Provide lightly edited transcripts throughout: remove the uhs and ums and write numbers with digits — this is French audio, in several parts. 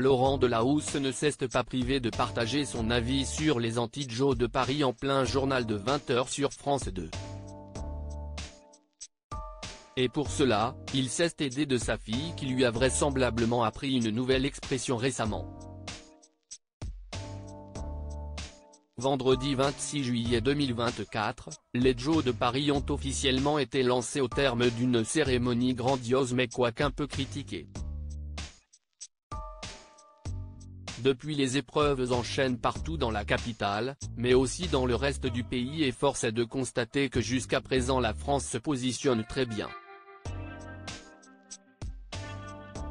Laurent Delahousse ne s'est pas privé de partager son avis sur les anti-Joe de Paris en plein journal de 20h sur France 2. Et pour cela, il s'est aidé de sa fille qui lui a vraisemblablement appris une nouvelle expression récemment. Vendredi 26 juillet 2024, les Joe de Paris ont officiellement été lancés au terme d'une cérémonie grandiose mais quoique un peu critiquée. Depuis, les épreuves enchaînent partout dans la capitale, mais aussi dans le reste du pays, et force est de constater que jusqu'à présent la France se positionne très bien.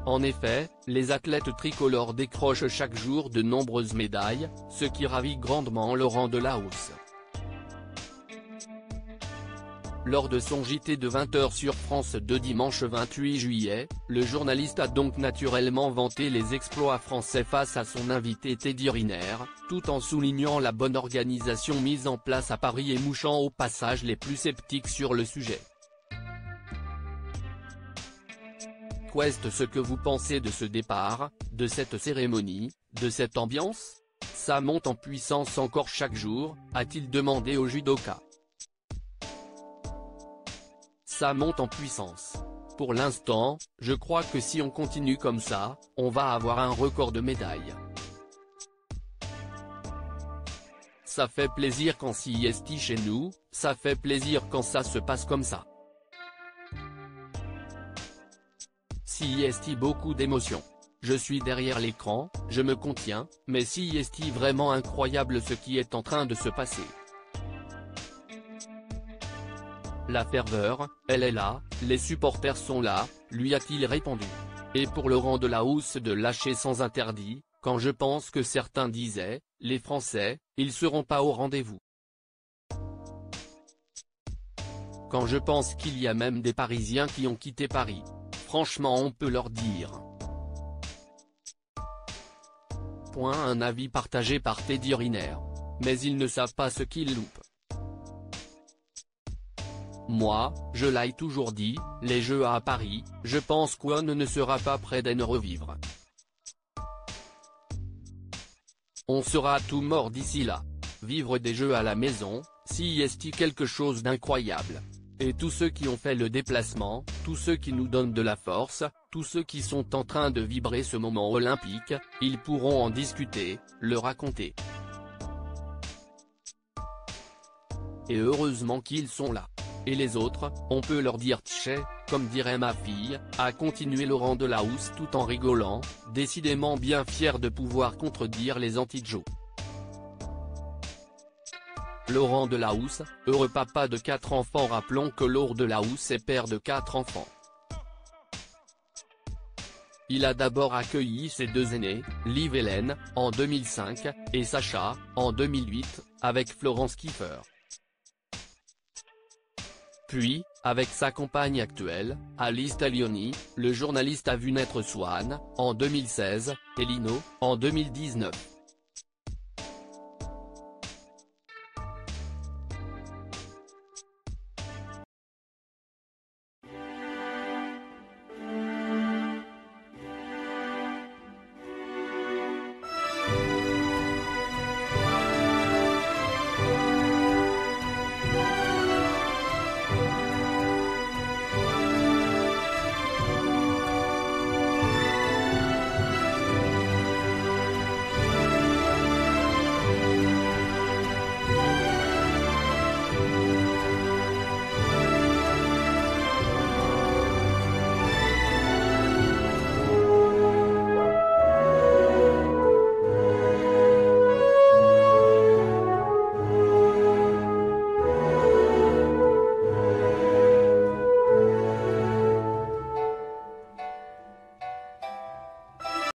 En effet, les athlètes tricolores décrochent chaque jour de nombreuses médailles, ce qui ravit grandement Laurent Delahousse. Lors de son JT de 20h sur France 2 dimanche 28 juillet, le journaliste a donc naturellement vanté les exploits français face à son invité Teddy Riner, tout en soulignant la bonne organisation mise en place à Paris et mouchant au passage les plus sceptiques sur le sujet. Qu'est ce que vous pensez de ce départ, de cette cérémonie, de cette ambiance? Ça monte en puissance encore chaque jour, a-t-il demandé au judoka. Ça monte en puissance. Pour l'instant, je crois que si on continue comme ça, on va avoir un record de médailles. Ça fait plaisir quand CIST chez nous, ça fait plaisir quand ça se passe comme ça. CIST, beaucoup d'émotions. Je suis derrière l'écran, je me contiens, mais CIST, vraiment incroyable ce qui est en train de se passer. La ferveur, elle est là, les supporters sont là, lui a-t-il répondu. Et pour Laurent Delahousse, de lâcher sans interdit, quand je pense que certains disaient, les Français, ils seront pas au rendez-vous. Quand je pense qu'il y a même des Parisiens qui ont quitté Paris. Franchement, on peut leur dire. Un avis partagé par Teddy Riner. Mais ils ne savent pas ce qu'ils loupent. Moi, je l'ai toujours dit, les Jeux à Paris, je pense qu'on ne sera pas près d'en revivre. On sera tout mort d'ici là. Vivre des Jeux à la maison, CIST, quelque chose d'incroyable. Et tous ceux qui ont fait le déplacement, tous ceux qui nous donnent de la force, tous ceux qui sont en train de vibrer ce moment olympique, ils pourront en discuter, le raconter. Et heureusement qu'ils sont là. Et les autres, on peut leur dire tché, comme dirait ma fille, a continué Laurent Delahousse tout en rigolant, décidément bien fier de pouvoir contredire les anti-Joe. Laurent Delahousse, heureux papa de 4 enfants. Rappelons que Laurent Delahousse est père de 4 enfants. Il a d'abord accueilli ses 2 aînés, Liv Hélène, en 2005, et Sacha, en 2008, avec Florence Kieffer. Puis, avec sa compagne actuelle, Alice Taglioni, le journaliste a vu naître Swan, en 2016, et Lino, en 2019.